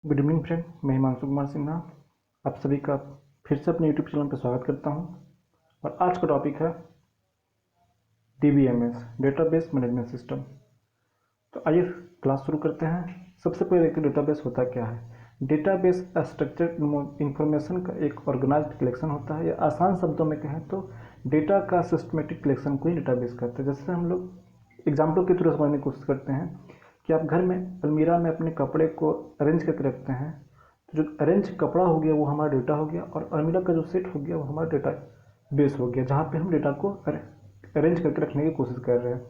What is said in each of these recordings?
Good evening friend, मैं हिमांशु कुमार सिन्हा आप सभी का फिर से अपने यूट्यूब चैनल पर स्वागत करता हूं। और आज का टॉपिक है DBMS, डेटाबेस मैनेजमेंट सिस्टम। तो आइए क्लास शुरू करते हैं। सबसे पहले देखते हैं डेटाबेस होता क्या है। डेटाबेस स्ट्रक्चर्ड इंफॉर्मेशन का एक ऑर्गेनाइज्ड कलेक्शन होता है, या आसान शब्दों में कहें तो डेटा का सिस्टमेटिक कलेक्शन को ही डेटाबेस कहते हैं। जैसे हम लोग एग्जाम्पल के थ्रू समझने की कोशिश करते हैं कि आप घर में अलमीरा में अपने कपड़े को अरेंज करके रखते हैं, तो जो अरेंज कपड़ा हो गया वो हमारा डेटा हो गया, और अलमीरा का जो सेट हो गया वो हमारा डेटा बेस हो गया, जहाँ पे हम डेटा को अरेंज करके रखने की कोशिश कर रहे हैं।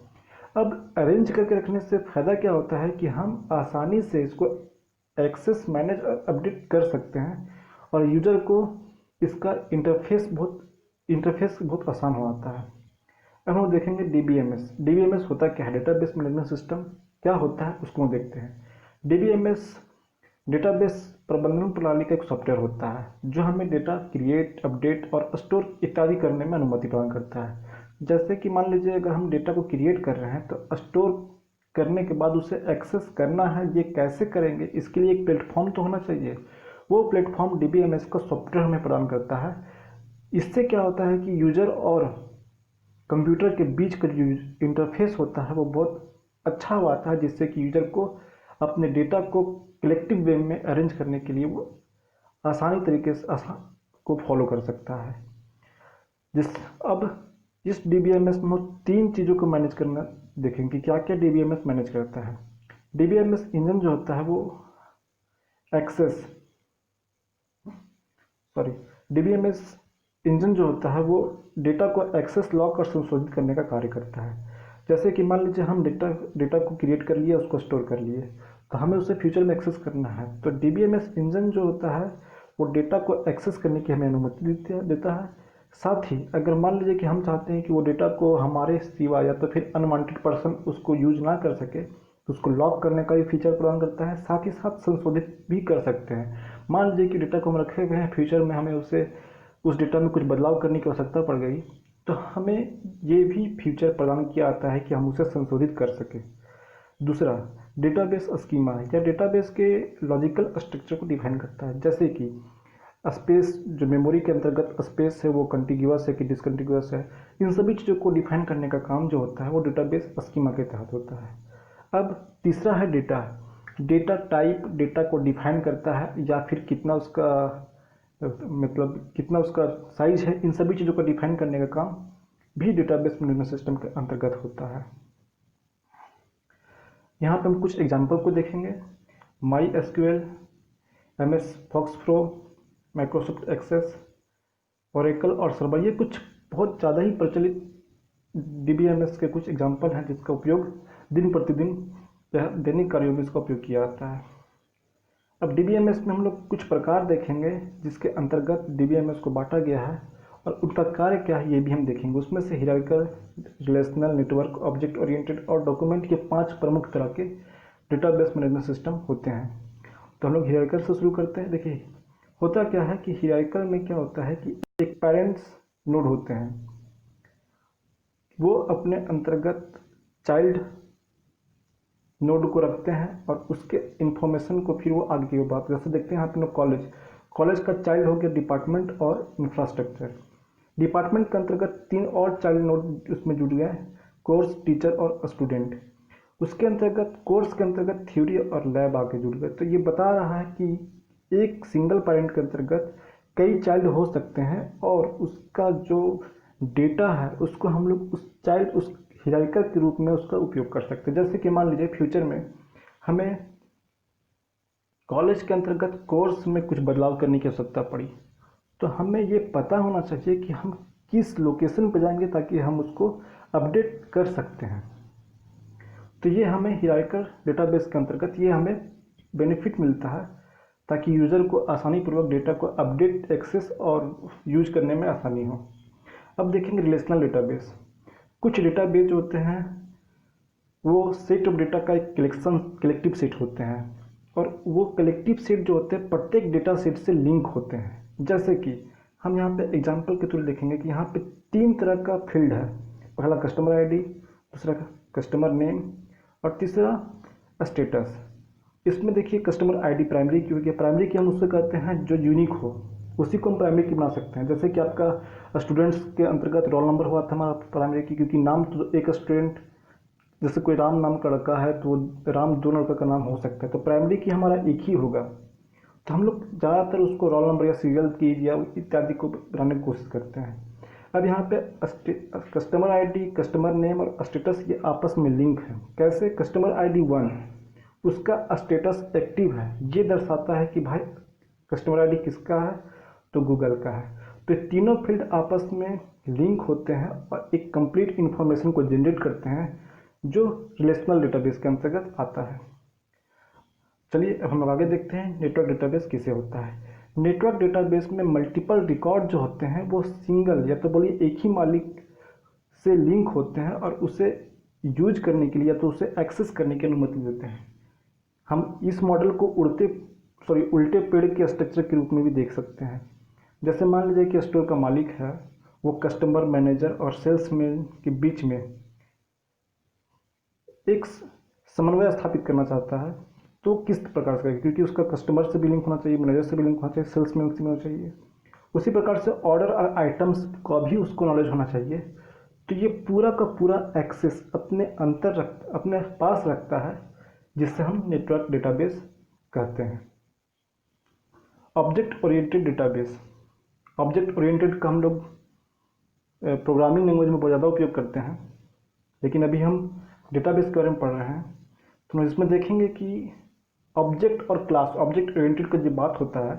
अब अरेंज करके रखने से फ़ायदा क्या होता है कि हम आसानी से इसको एक्सेस, मैनेज और अपडेट कर सकते हैं, और यूजर को इसका इंटरफेस बहुत आसान हो जाता है। अब हम देखेंगे डीबीएमएस होता क्या है, डेटाबेस मैनेजमेंट सिस्टम क्या होता है उसको हम देखते हैं। डीबीएमएस डेटाबेस प्रबंधन प्रणाली का एक सॉफ्टवेयर होता है जो हमें डेटा क्रिएट, अपडेट और स्टोर इत्यादि करने में अनुमति प्रदान करता है। जैसे कि मान लीजिए अगर हम डेटा को क्रिएट कर रहे हैं तो स्टोर करने के बाद उसे एक्सेस करना है, ये कैसे करेंगे, इसके लिए एक प्लेटफॉर्म तो होना चाहिए। वो प्लेटफॉर्म डीबीएमएस का सॉफ्टवेयर हमें प्रदान करता है। इससे क्या होता है कि यूजर और कंप्यूटर के बीच का जो इंटरफेस होता है वो बहुत अच्छा हुआ था, जिससे कि यूजर को अपने डेटा को कलेक्टिव वे में अरेंज करने के लिए वो आसानी तरीके से आसान को फॉलो कर सकता है। अब इस डीबीएमएस में हम तीन चीज़ों को मैनेज करना देखेंगे कि क्या क्या डीबीएमएस मैनेज करता है। डीबीएमएस इंजन जो होता है वो एक्सेस सॉरी डीबीएमएस इंजन जो होता है वो डेटा को एक्सेस, लॉक और संशोधित करने का कार्य करता है। जैसे कि मान लीजिए हम डेटा को क्रिएट कर लिए, उसको स्टोर कर लिए, तो हमें उसे फ्यूचर में एक्सेस करना है, तो डीबीएमएस इंजन जो होता है वो डेटा को एक्सेस करने की हमें अनुमति देता है। साथ ही अगर मान लीजिए कि हम चाहते हैं कि वो डेटा को हमारे सिवा या तो फिर अनवांटेड पर्सन उसको यूज ना कर सके, तो उसको लॉक करने का भी फीचर प्रदान करता है। साथ ही साथ संशोधित भी कर सकते हैं। मान लीजिए कि डेटा को हम रखे हुए हैं, फ्यूचर में हमें उस डेटा में कुछ बदलाव करने की आवश्यकता पड़ गई, तो हमें ये भी फीचर प्रदान किया जाता है कि हम उसे संशोधित कर सकें। दूसरा, डेटाबेस स्कीमा है, या डेटाबेस के लॉजिकल स्ट्रक्चर को डिफाइन करता है। जैसे कि स्पेस, जो मेमोरी के अंतर्गत स्पेस है वो कंटिग्यूअस है कि डिसकंटिग्यूअस है, इन सभी चीज़ों को डिफाइन करने का काम जो होता है वो डेटाबेस स्कीमा के तहत होता है। अब तीसरा है डेटा टाइप, डेटा को डिफाइन करता है या फिर कितना उसका साइज है, इन सभी चीज़ों को डिफाइन करने का काम भी डेटाबेस मैनेजमेंट सिस्टम के अंतर्गत होता है। यहाँ पे हम कुछ एग्जाम्पल को देखेंगे। MySQL, MS FoxPro, Microsoft Access, Oracle और सर्वर, ये कुछ बहुत ज़्यादा ही प्रचलित डीबीएमएस के कुछ एग्जाम्पल हैं जिसका उपयोग दिन प्रतिदिन दैनिक कार्यों में इसका उपयोग किया जाता है। अब डीबीएमएस में हम लोग कुछ प्रकार देखेंगे जिसके अंतर्गत डीबीएमएस को बांटा गया है, और उनका कार्य क्या है ये भी हम देखेंगे। उसमें से hierarchical, relational, network, object oriented और डॉक्यूमेंट के 5 प्रमुख तरह के डेटाबेस मैनेजमेंट सिस्टम होते हैं। तो हम लोग हिरार्किकल से शुरू करते हैं। देखिए होता क्या है कि हिरार्किकल में क्या होता है कि एक पेरेंट्स नोड होते हैं, वो अपने अंतर्गत चाइल्ड नोड को रखते हैं और उसके इंफॉर्मेशन को फिर वो आगे की बात। जैसे देखते हैं यहाँ पे कॉलेज का चाइल्ड हो गया डिपार्टमेंट और इंफ्रास्ट्रक्चर। डिपार्टमेंट के अंतर्गत 3 और चाइल्ड नोड उसमें जुड़ गए, कोर्स, टीचर और स्टूडेंट। उसके अंतर्गत कोर्स के अंतर्गत थ्योरी और लैब आगे जुड़ गए। तो ये बता रहा है कि एक सिंगल पेरेंट के अंतर्गत कई चाइल्ड हो सकते हैं, और उसका जो डेटा है उसको हम लोग उस हिरार्किकल के रूप में उसका उपयोग कर सकते हैं। जैसे कि मान लीजिए फ्यूचर में हमें कॉलेज के अंतर्गत कोर्स में कुछ बदलाव करने की आवश्यकता पड़ी, तो हमें ये पता होना चाहिए कि हम किस लोकेशन पर जाएंगे ताकि हम उसको अपडेट कर सकते हैं। तो ये हमें हिरार्किकल डेटाबेस के अंतर्गत ये हमें बेनिफिट मिलता है, ताकि यूज़र को आसानीपूर्वक डेटा को अपडेट, एक्सेस और यूज करने में आसानी हो। अब देखेंगे रिलेशनल डेटाबेस। कुछ डेटाबेस होते हैं वो सेट ऑफ डेटा का एक कलेक्टिव सेट होते हैं, और वो कलेक्टिव सेट जो होते हैं प्रत्येक डेटा सेट से लिंक होते हैं। जैसे कि हम यहाँ पे एग्जांपल के थ्रू देखेंगे कि यहाँ पे 3 तरह का फील्ड है। पहला कस्टमर आईडी, दूसरा कस्टमर नेम और तीसरा स्टेटस। इसमें देखिए कस्टमर आईडी प्राइमरी की हो गया। प्राइमरी की हम उससे कहते हैं जो यूनिक हो, उसी को हम प्राइमरी की बना सकते हैं। जैसे कि आपका स्टूडेंट्स के अंतर्गत रोल नंबर हुआ था हमारा प्राइमरी की, क्योंकि नाम तो एक स्टूडेंट, जैसे कोई राम नाम का लड़का है तो राम दो लड़का का नाम हो सकता है, तो प्राइमरी की हमारा एक ही होगा। तो हम लोग ज़्यादातर उसको रोल नंबर या सीरियल की या इत्यादि को बनाने की कोशिश करते हैं। अब यहाँ पे कस्टमर आईडी, कस्टमर नेम और स्टेटस ये आपस में लिंक है। कैसे? कस्टमर आईडी 1 उसका स्टेटस एक्टिव है, ये दर्शाता है कि भाई कस्टमर आईडी किसका है, तो गूगल का है। तो ये तीनों फील्ड आपस में लिंक होते हैं और एक कंप्लीट इन्फॉर्मेशन को जनरेट करते हैं जो रिलेशनल डेटाबेस के अंतर्गत आता है। चलिए अब हम लोग आगे देखते हैं नेटवर्क डेटाबेस किसे होता है। नेटवर्क डेटाबेस में मल्टीपल रिकॉर्ड जो होते हैं वो सिंगल या तो बोलिए एक ही मालिक से लिंक होते हैं और उसे यूज करने के लिए या तो उसे एक्सेस करने की अनुमति देते हैं। हम इस मॉडल को उल्टे पेड़ के स्ट्रक्चर के रूप में भी देख सकते हैं। जैसे मान लीजिए कि स्टोर का मालिक है, वो कस्टमर, मैनेजर और सेल्समैन के बीच में एक समन्वय स्थापित करना चाहता है, तो किस प्रकार से करेगा? क्योंकि उसका कस्टमर से भी लिंक होना चाहिए, मैनेजर से भी लिंक होना चाहिए, सेल्समैन से भी होना चाहिए। उसी प्रकार से ऑर्डर और आइटम्स का भी उसको नॉलेज होना चाहिए। तो ये पूरा का पूरा एक्सेस अपने पास रखता है, जिससे हम नेटवर्क डेटाबेस कहते हैं। Object oriented database. Object oriented का हम लोग प्रोग्रामिंग लैंग्वेज में बहुत ज़्यादा उपयोग करते हैं, लेकिन अभी हम डेटाबेस के बारे में पढ़ रहे हैं। तो हम इसमें देखेंगे कि ऑब्जेक्ट और क्लास, ऑब्जेक्ट ओरिएंटेड का जब बात होता है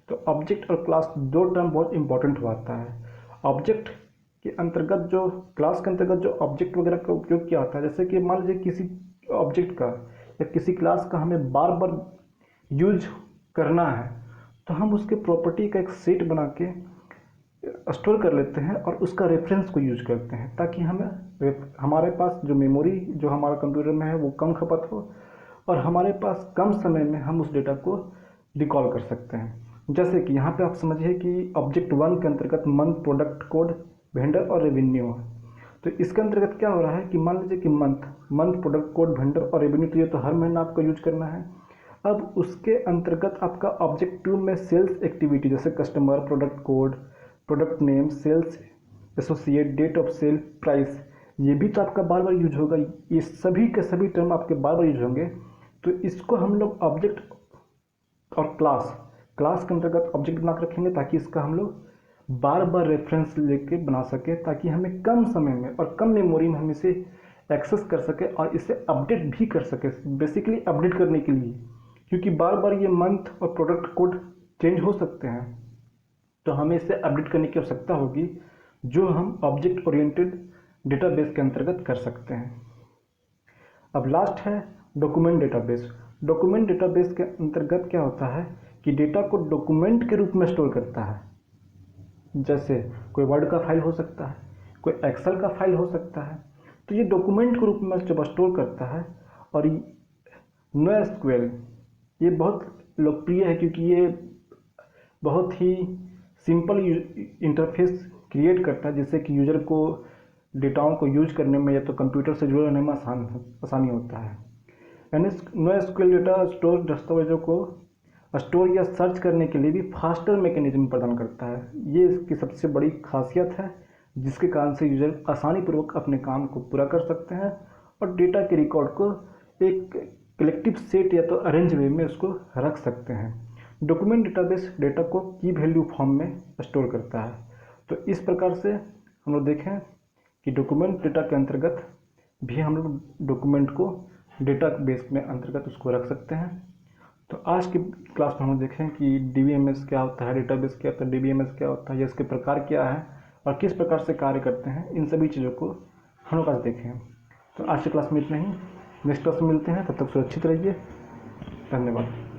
तो ऑब्जेक्ट और क्लास दो टर्म बहुत इंपॉर्टेंट होता है। ऑब्जेक्ट के अंतर्गत जो क्लास के अंतर्गत जो ऑब्जेक्ट वगैरह का उपयोग किया होता है, जैसे कि मान लीजिए किसी ऑब्जेक्ट का या किसी क्लास का हमें बार बार यूज करना है, तो हम उसके प्रॉपर्टी का एक सेट बना के स्टोर कर लेते हैं और उसका रेफरेंस को यूज करते हैं, ताकि हमारे पास जो मेमोरी जो हमारा कंप्यूटर में है वो कम खपत हो और हमारे पास कम समय में हम उस डेटा को रिकॉल कर सकते हैं। जैसे कि यहाँ पे आप समझिए कि ऑब्जेक्ट 1 के अंतर्गत मंथ, प्रोडक्ट कोड, वेंडर और रेवेन्यू है। तो इसके अंतर्गत क्या हो रहा है कि मान लीजिए कि मंथ, प्रोडक्ट कोड, वेंडर और रेवेन्यू, तो ये तो हर महीना आपको यूज करना है। अब उसके अंतर्गत आपका ऑब्जेक्ट 2 में सेल्स एक्टिविटी, जैसे customer, product code, product name, sales associate, date of sale, price, ये भी तो आपका बार बार यूज होगा। ये सभी के सभी टर्म आपके बार बार यूज होंगे। तो इसको हम लोग ऑब्जेक्ट और क्लास के अंतर्गत ऑब्जेक्ट बना कर रखेंगे, ताकि इसका हम लोग बार बार रेफरेंस लेके बना सके, ताकि हमें कम समय में और कम मेमोरी में हम इसे एक्सेस कर सके और इसे अपडेट भी कर सके। बेसिकली अपडेट करने के लिए, क्योंकि बार बार ये मंथ और प्रोडक्ट कोड चेंज हो सकते हैं, तो हमें इसे अपडेट करने की आवश्यकता होगी, जो हम ऑब्जेक्ट ओरिएंटेड डेटाबेस के अंतर्गत कर सकते हैं। अब लास्ट है डॉक्यूमेंट डेटाबेस। डॉक्यूमेंट डेटाबेस के अंतर्गत क्या होता है कि डेटा को डॉक्यूमेंट के रूप में स्टोर करता है। जैसे कोई वर्ड का फाइल हो सकता है, कोई एक्सेल का फाइल हो सकता है, तो ये डॉक्यूमेंट के रूप में जब स्टोर करता है। और NoSQL ये बहुत लोकप्रिय है, क्योंकि ये बहुत ही सिंपल इंटरफेस क्रिएट करता है, जिससे कि यूजर को डेटाओं को यूज करने में या तो कंप्यूटर से जुड़े रहने में आसानी होता है। NoSQL डेटा स्टोर दस्तावेजों को स्टोर या सर्च करने के लिए भी फास्टर मैकेनिज्म प्रदान करता है। ये इसकी सबसे बड़ी खासियत है, जिसके कारण से यूजर आसानी पूर्वक अपने काम को पूरा कर सकते हैं और डेटा के रिकॉर्ड को एक कलेक्टिव सेट या तो अरेंज वे में उसको रख सकते हैं। डॉक्यूमेंट डेटाबेस डेटा को की वैल्यू फॉर्म में स्टोर करता है। तो इस प्रकार से हम लोग देखें कि डॉक्यूमेंट डेटा के अंतर्गत भी हम लोग डॉक्यूमेंट को डेटा बेस में अंतर्गत उसको रख सकते हैं। तो आज की क्लास में हम देखें कि DBMS क्या होता है, डेटाबेस क्या होता है, DBMS क्या होता है, या इसके प्रकार क्या है और किस प्रकार से कार्य करते हैं, इन सभी चीज़ों को हम लोग आज देखें। तो आज की क्लास में इतना ही। नेक्स्ट क्लास में मिलते हैं, तब तक सुरक्षित रहिए। धन्यवाद।